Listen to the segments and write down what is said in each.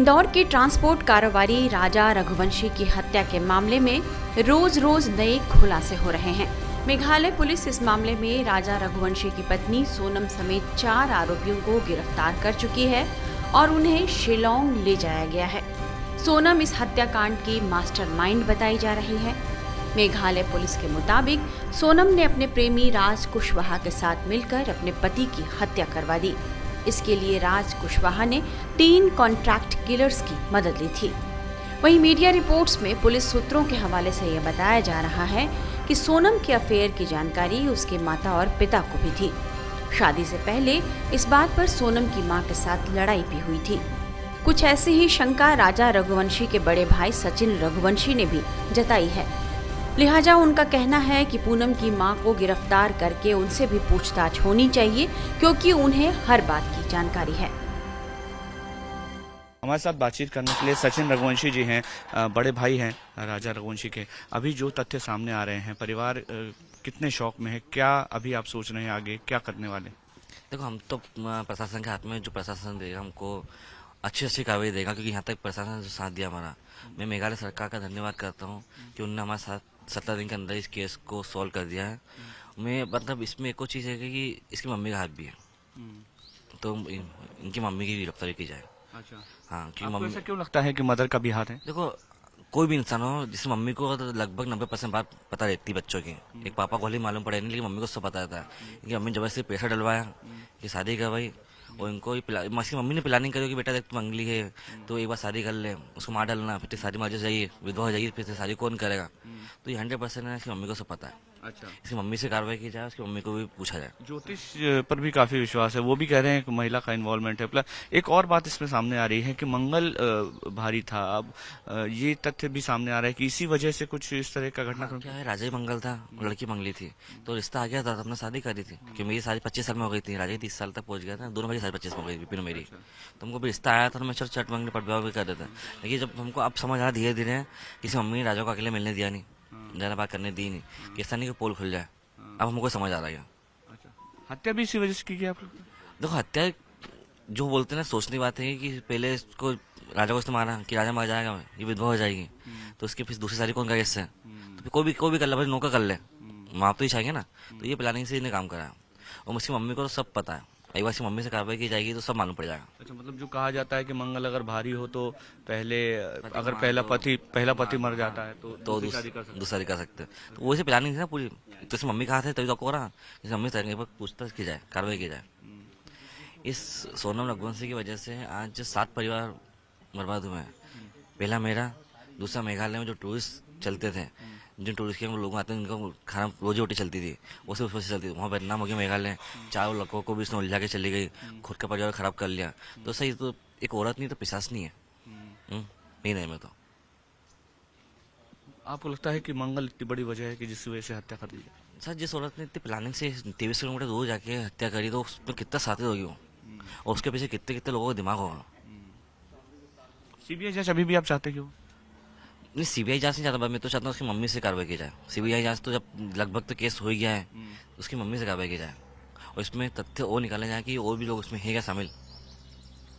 इंदौर के ट्रांसपोर्ट कारोबारी राजा रघुवंशी की हत्या के मामले में रोज रोज नए खुलासे हो रहे हैं। मेघालय पुलिस इस मामले में राजा रघुवंशी की पत्नी सोनम समेत 4 आरोपियों को गिरफ्तार कर चुकी है और उन्हें शिलोंग ले जाया गया है। सोनम इस हत्याकांड की मास्टरमाइंड बताई जा रही है। मेघालय पुलिस के मुताबिक सोनम ने अपने प्रेमी राज कुशवाहा के साथ मिलकर अपने पति की हत्या करवा दी। इसके लिए राज कुशवाहा ने 3 कॉन्ट्रैक्ट किलर्स की मदद ली थी। वहीं मीडिया रिपोर्ट्स में पुलिस सूत्रों के हवाले से यह बताया जा रहा है कि सोनम के अफेयर की जानकारी उसके माता और पिता को भी थी। शादी से पहले इस बात पर सोनम की मां के साथ लड़ाई भी हुई थी। कुछ ऐसी ही शंका राजा रघुवंशी के बड़े भाई सचिन रघुवंशी ने भी जताई है। लिहाजा उनका कहना है कि पूनम की मां को गिरफ्तार करके उनसे भी पूछताछ होनी चाहिए, क्योंकि उन्हें हर बात की जानकारी है। हमारे साथ बातचीत करने के लिए सचिन रघुवंशी जी हैं, बड़े भाई हैं राजा रघुवंशी के। अभी जो तथ्य सामने आ रहे हैं, परिवार कितने शौक में है, क्या अभी आप सोच रहे हैं आगे क्या करने वाले? देखो, हम तो प्रशासन के हाथ में, जो प्रशासन देगा हमको अच्छी कार्रवाई देगा, क्योंकि यहाँ तक प्रशासन ने जो साथ दिया हमारा, मैं मेघालय सरकार का धन्यवाद करता हूँ कि उन्होंने हमारे साथ 17 दिन के अंदर इस केस को सॉल्व कर दिया है। मैं मतलब इसमें एक और चीज़ है कि इसकी मम्मी का हाथ भी है, तो इनकी मम्मी की गिरफ्तारी की जाए। अच्छा, हाँ, क्योंकि मम्मी ऐसा क्यों लगता है कि मदर का भी हाथ है? देखो, कोई भी इंसान हो, जिससे मम्मी को तो लगभग 90% बात पता रहती है बच्चों की। एक पापा को ही मालूम पड़े नहीं, लेकिन मम्मी को सब पता रहता है कि मम्मी जबरदस्ती पैसा डलवाया कि शादी करवाई, और इनको मम्मी ने प्लानिंग करी कि बेटा देख तू मंगली है तो एक बार शादी कर ले, उसको मार डालना, फिर शादी मार जाइए, विधवा हो जाइए, फिर शादी कौन करेगा। तो ये 100% है, इसकी मम्मी को सब पता है। अच्छा, इसकी मम्मी से कार्रवाई की जाए, उसकी मम्मी को भी पूछा जाए। ज्योतिष पर भी काफी विश्वास है, वो भी कह रहे हैं कि महिला का इन्वॉल्वमेंट है। प्लस एक और बात इसमें सामने आ रही है कि मंगल भारी था। अब ये तथ्य भी सामने आ रहा है कि इसी वजह से कुछ इस तरह का घटना क्या है, राजा ही मंगल था, लड़की मंगली थी, तो रिश्ता आ गया था, हमने शादी करी थी। कि मेरी शादी 25 साल में हो गई थी, राजा 30 साल तक पहुंच गया था, दोनों भाई 25 में हो गई थी मेरी। तो हमको भी रिश्ता आया था, तो मैं चट मंगने पर विवाह भी कर देता। लेकिन जब हमको अब समझ आया धीरे धीरे, किसी मम्मी ने राजा को अकेले मिलने दिया नहीं, ज्यादा बात करने दी नहीं, कि ऐसा नहीं कि पोल खुल जाए। अब हमको समझ आ रहा है। अच्छा, हत्या भी इसी वजह से की गई आप लोग? देखो, हत्या जो बोलते हैं ना, सोचने की बात है कि पहले इसको राजा को इसने मारा कि राजा मर जाएगा, ये विधवा हो जाएगी, तो उसके फिर दूसरी शादी कौन करेगा इससे? तो फिर कोई भी कर ले, भाई नौकर कर ले, माँ तो ही चाहिए ना। तो ये प्लानिंग से इन्हें काम करा, और मुझकी मम्मी को तो सब पता है। एक बार मम्मी से कार्रवाई की जाएगी तो सब मालूम पड़ जाएगा। अच्छा, मतलब जो कहा जाता है कि मंगल अगर भारी हो तो पहले अगर पहला पति मर जाता है तो दूसरी शादी कर सकते हैं। तो वैसे प्लानिंग थी ना पूरी, तो इसमें मम्मी कहा था, तभी तो आपको रहा इस मम्मी से पूछताछ की जाए, कार्रवाई की जाए। इस सोनम रघुवंशी की वजह से आज 7 परिवार बर्बाद हुए हैं। पहला मेरा, दूसरा मेघालय में जो टूरिस्ट चलते थे, जिन टूरिस्ट के लोग आते हैं, उनका खाना रोजी रोटी चलती थी, वो सब उससे चलती थी। वहाँ बदनाम हो गया मेघालय, 4 लड़कों को भी उसने उलझा के चली गई, खुद का परिवार खराब कर लिया। तो सही, तो एक औरत नहीं तो पिशाच नहीं है। नहीं मैं तो। आपको लगता है कि मंगल इतनी बड़ी वजह है कि जिसकी वजह से हत्या कर दी है? सर, जिस औरत ने इतनी प्लानिंग से 23 किलोमीटर दूर जाके हत्या करी, तो उसमें कितना साथी होगी वो, और उसके पीछे कितने कितने लोगों का दिमाग होगा। सीबीआई जांच अभी भी आप चाहते क्यों? नहीं, सीबीआई जांच नहीं चाहता मैं तो चाहता हूँ उसकी मम्मी से कार्रवाई की जाए। सीबीआई जांच तो जब लगभग तो केस हो ही गया है, उसकी मम्मी से कार्रवाई की जाए, और इसमें तथ्य और निकाले जाए कि और भी लोग उसमें है क्या शामिल।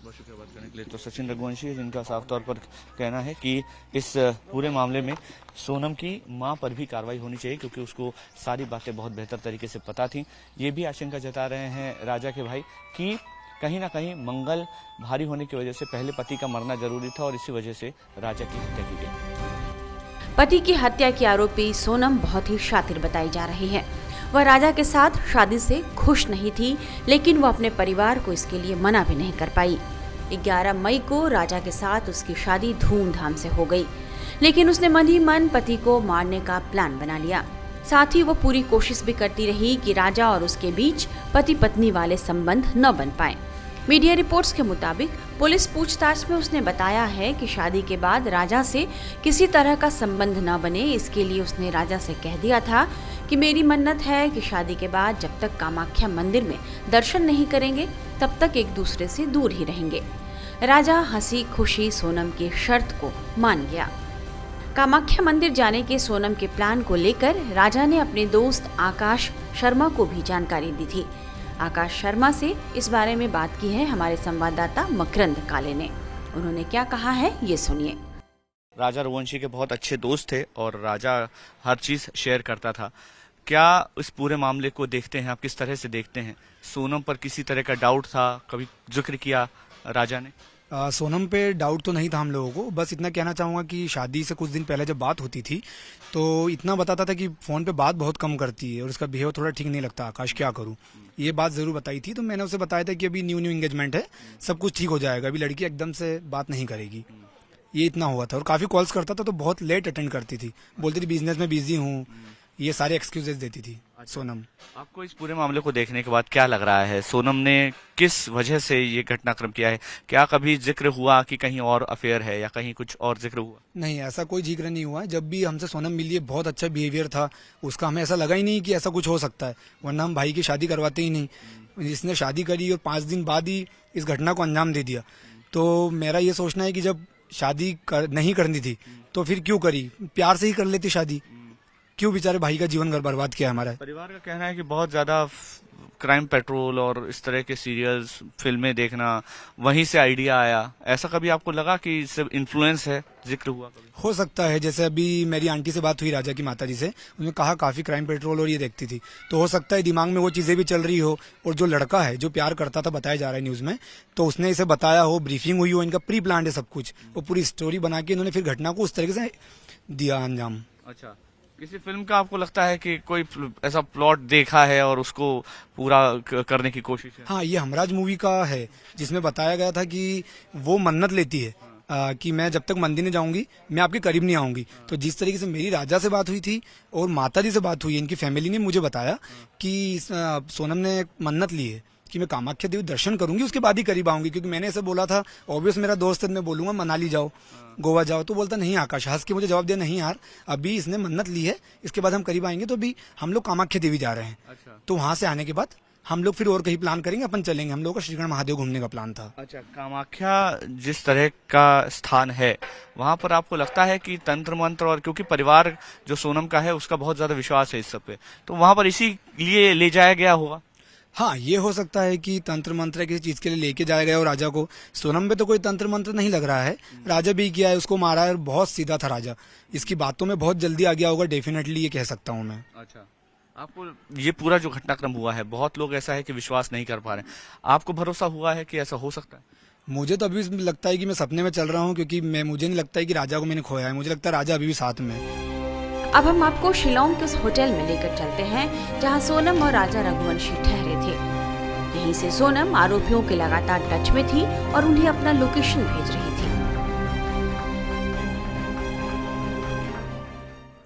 बहुत शुक्रिया बात करने के लिए। तो सचिन रघुवंशी, जिनका साफ तौर पर कहना है कि इस पूरे मामले में सोनम की मां पर भी कार्रवाई होनी चाहिए, क्योंकि उसको सारी बातें बहुत बेहतर तरीके से पता थी। ये भी आशंका जता रहे हैं राजा के भाई कि कहीं ना कहीं मंगल भारी होने की वजह से पहले पति का मरना जरूरी था, और इसी वजह से राजा की हत्या की गई। पति की हत्या की आरोपी सोनम बहुत ही शातिर बताई जा रही है। वह राजा के साथ शादी से खुश नहीं थी, लेकिन वो अपने परिवार को इसके लिए मना भी नहीं कर पाई। 11 मई को राजा के साथ उसकी शादी धूमधाम से हो गई, लेकिन उसने मन ही मन पति को मारने का प्लान बना लिया। साथ ही वो पूरी कोशिश भी करती रही कि राजा और उसके बीच पति पत्नी वाले संबंध न बन पाए। मीडिया रिपोर्ट्स के मुताबिक पुलिस पूछताछ में उसने बताया है कि शादी के बाद राजा से किसी तरह का संबंध न बने, इसके लिए उसने राजा से कह दिया था कि मेरी मन्नत है कि शादी के बाद जब तक कामाख्या मंदिर में दर्शन नहीं करेंगे तब तक एक दूसरे से दूर ही रहेंगे। राजा हंसी खुशी सोनम की शर्त को मान गया। कामाख्या मंदिर जाने के सोनम के प्लान को लेकर राजा ने अपने दोस्त आकाश शर्मा को भी जानकारी दी थी। आकाश शर्मा से इस बारे में बात की है हमारे संवाददाता मकरंद काले ने। उन्होंने क्या कहा है ये सुनिए। राजा रघुवंशी के बहुत अच्छे दोस्त थे और राजा हर चीज शेयर करता था। क्या इस पूरे मामले को देखते हैं आप, किस तरह से देखते हैं? सोनम पर किसी तरह का डाउट था, कभी जिक्र किया राजा ने? सोनम पे डाउट तो नहीं था हम लोगों को। बस इतना कहना चाहूँगा कि शादी से कुछ दिन पहले जब बात होती थी तो इतना बताता था कि फ़ोन पे बात बहुत कम करती है और उसका बिहेव थोड़ा ठीक नहीं लगता, आकाश क्या करूँ, ये बात ज़रूर बताई थी। तो मैंने उसे बताया था कि अभी न्यू एंगेजमेंट है, सब कुछ ठीक हो जाएगा, अभी लड़की एकदम से बात नहीं करेगी, ये इतना हुआ था। और काफ़ी कॉल्स करता था तो बहुत लेट अटेंड करती थी, बोलती थी बिजनेस में बिजी हूँ, ये सारे एक्सक्यूजेस देती थी सोनम। आपको इस पूरे मामले को देखने के बाद क्या लग रहा है, सोनम ने किस वजह से ये घटनाक्रम किया है? क्या कभी जिक्र हुआ कि कहीं और अफेयर है या कहीं कुछ और जिक्र हुआ? नहीं, ऐसा कोई जिक्र नहीं हुआ। जब भी हमसे सोनम मिली है बहुत अच्छा बिहेवियर था उसका, हमें ऐसा लगा ही नहीं कि ऐसा कुछ हो सकता है, वरना हम भाई की शादी करवाते ही नहीं। इसने शादी करी और 5 दिन बाद ही इस घटना को अंजाम दे दिया। तो मेरा ये सोचना है कि जब शादी नहीं करनी थी तो फिर क्यों करी, प्यार से ही कर लेती शादी, क्यों बेचारे भाई का जीवन बर्बाद किया हमारा। परिवार का कहना है कि बहुत ज्यादा क्राइम पेट्रोल और इस तरह के सीरियल्स, फिल्में देखना, वहीं से आइडिया आया। ऐसा कभी आपको लगा कि सिर्फ इन्फ्लुएंस है, जिक्र हुआ कभी? हो सकता है, जैसे अभी मेरी आंटी से बात हुई, राजा की माता जी से, उन्होंने कहा काफी क्राइम पेट्रोल और ये देखती थी, तो हो सकता है दिमाग में वो चीजें भी चल रही हो। और जो लड़का है जो प्यार करता था, बताया जा रहा है न्यूज में, तो उसने इसे बताया हो, ब्रीफिंग हुई हो, इनका प्री प्लान है सब कुछ, वो पूरी स्टोरी बना के इन्होंने फिर घटना को उस तरीके से दिया अंजाम। अच्छा, किसी फिल्म का आपको लगता है कि कोई ऐसा प्लॉट देखा है और उसको पूरा करने की कोशिश है? हाँ, ये हमराज मूवी का है जिसमें बताया गया था कि वो मन्नत लेती है कि मैं जब तक मंदिर नहीं जाऊंगी मैं आपके करीब नहीं आऊंगी। तो जिस तरीके से मेरी राजा से बात हुई थी और माता जी से बात हुई, इनकी फैमिली ने मुझे बताया कि सोनम ने मन्नत ली है कि मैं कामाख्या देवी दर्शन करूंगी उसके बाद ही करीब आऊंगी, क्योंकि मैंने ऐसे बोला था, ऑब्वियस मेरा दोस्त है, मैं बोलूंगा मनाली जाओ, गोवा जाओ, तो बोलता नहीं आकाश, हंस के मुझे जवाब दिया, नहीं यार अभी इसने मन्नत ली है, इसके बाद हम करीब आएंगे, तो अभी हम लोग कामाख्या देवी जा रहे हैं। अच्छा। तो वहां से आने के बाद हम लोग फिर और कहीं प्लान करेंगे, अपन चलेंगे, हम लोग का श्रीगढ़ महादेव घूमने का प्लान था। अच्छा, कामाख्या जिस तरह का स्थान है, वहाँ पर आपको लगता है कि तंत्र मंत्र, और क्योंकि परिवार जो सोनम का है उसका बहुत ज्यादा विश्वास है इस सब पे, तो वहाँ पर इसीलिए ले जाया गया होगा? हाँ, ये हो सकता है कि तंत्र मंत्र किसी चीज के लिए लेके जाया गया हो राजा को। सोनम पे तो कोई तंत्र मंत्र नहीं लग रहा है, राजा भी किया है, उसको मारा है, बहुत सीधा था राजा, इसकी बातों में बहुत जल्दी आ गया होगा, डेफिनेटली ये कह सकता हूँ मैं। अच्छा, आपको ये पूरा जो घटनाक्रम हुआ है, बहुत लोग ऐसा है कि विश्वास नहीं कर पा रहे, आपको भरोसा हुआ है कि ऐसा हो सकता है? मुझे तो अभी लगता है कि मैं सपने में चल रहा हूँ, क्योंकि मुझे नहीं लगता है कि राजा को मैंने खोया है, मुझे लगता है राजा अभी भी साथ में है। अब हम आपको शिलोंग के उस होटल में लेकर चलते हैं जहां सोनम और राजा रघुवंशी ठहरे थे। यहीं से सोनम आरोपियों के लगातार टच में थी और उन्हें अपना लोकेशन भेज रही थी।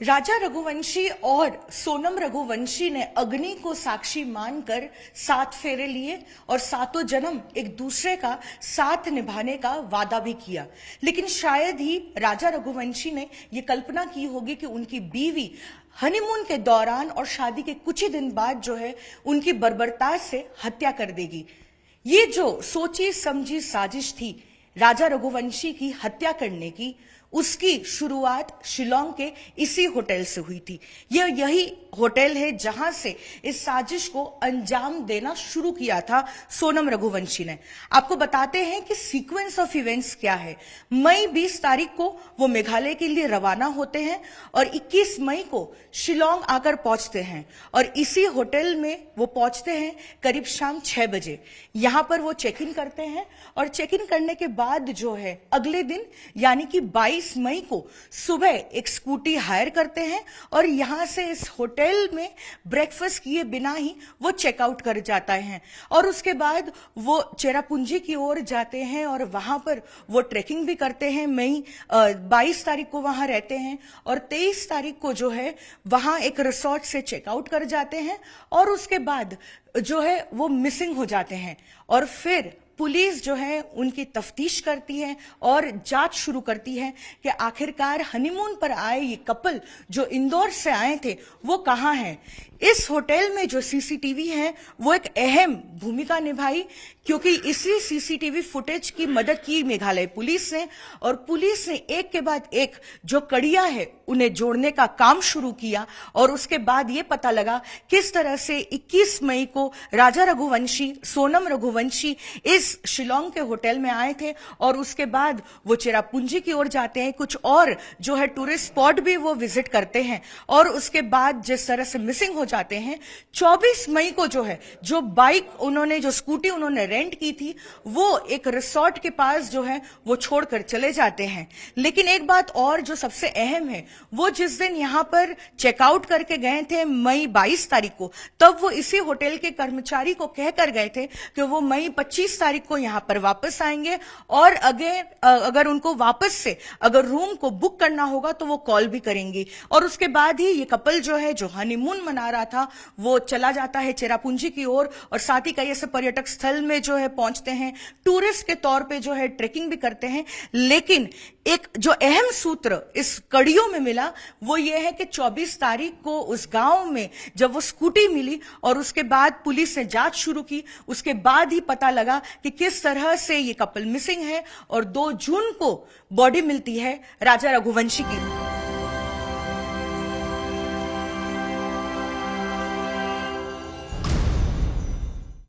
राजा रघुवंशी और सोनम रघुवंशी ने अग्नि को साक्षी मानकर 7 फेरे लिए और 7 जन्म एक दूसरे का साथ निभाने का वादा भी किया। लेकिन शायद ही राजा रघुवंशी ने ये कल्पना की होगी कि उनकी बीवी हनीमून के दौरान और शादी के कुछ ही दिन बाद जो है उनकी बर्बरता से हत्या कर देगी। ये जो सोची समझी साजिश थी राजा रघुवंशी की हत्या करने की, उसकी शुरुआत शिलोंग के इसी होटल से हुई थी। यही होटल है जहां से इस साजिश को अंजाम देना शुरू किया था सोनम रघुवंशी ने। आपको बताते हैं कि सीक्वेंस ऑफ इवेंट्स क्या है। मई 20 तारीख को वो मेघालय के लिए रवाना होते हैं और 21 मई को शिलोंग आकर पहुंचते हैं और इसी होटल में वो पहुंचते हैं करीब शाम 6 बजे। यहां पर वो चेक इन करते हैं और चेक इन करने के बाद जो है अगले दिन यानी कि 22 मई को सुबह एक स्कूटी हायर करते हैं और यहां से इस होटल में ब्रेकफास्ट किए बिना ही वो चेकआउट कर जाता है और उसके बाद वो चेरापूंजी की ओर जाते हैं और वहां पर वो ट्रेकिंग भी करते हैं। मई 22 तारीख को वहां रहते हैं और 23 तारीख को जो है वहां एक रिसोर्ट से चेकआउट कर जाते हैं और उसके बाद जो है वो मिसिंग हो जाते हैं और फिर पुलिस जो है उनकी तफ्तीश करती है और जांच शुरू करती है कि आखिरकार हनीमून पर आए ये कपल जो इंदौर से आए थे वो कहाँ हैं। इस होटल में जो सीसीटीवी है वो एक अहम भूमिका निभाई, क्योंकि इसी सीसीटीवी फुटेज की मदद की मेघालय पुलिस ने, और पुलिस ने एक के बाद एक जो कड़ियां है उन्हें जोड़ने का काम शुरू किया। और उसके बाद ये पता लगा किस तरह से 21 मई को राजा रघुवंशी, सोनम रघुवंशी इस शिलोंग के होटल में आए थे और उसके बाद वो चेरापूंजी की ओर जाते हैं, कुछ और जो है टूरिस्ट स्पॉट भी वो विजिट करते हैं, और उसके बाद जिस तरह से मिसिंग हो जाते हैं। 24 मई को जो है जो बाइक उन्होंने, जो स्कूटी उन्होंने रेंट की थी, वो एक रिसोर्ट के पास जो है वो छोड़कर चले जाते हैं। लेकिन एक बात और जो सबसे अहम है, वो जिस दिन यहां पर चेकआउट करके गए थे मई 22 तारीख को, तब वो इसी होटल के कर्मचारी को कहकर गए थे कि वो मई 25 तारीख को यहां पर वापस आएंगे, और अगर उनको वापस से अगर रूम को बुक करना होगा तो वो कॉल भी करेंगी। और उसके बाद ही ये कपल जो है, जो हनीमून मना रहा था, वो चला जाता है चेरापूंजी की ओर, और साथ ही कई ऐसे पर्यटक स्थल में जो है पहुंचते हैं, टूरिस्ट के तौर पे जो है ट्रेकिंग भी करते हैं। लेकिन एक जो अहम सूत्र इस कड़ियों में मिला वो ये है कि 24 तारीख को उस गांव में जब वो स्कूटी मिली और उसके बाद पुलिस ने जांच शुरू की, उसके बाद ही पता लगा कि किस तरह से ये कपल मिसिंग है, और 2 जून को बॉडी मिलती है राजा रघुवंशी की।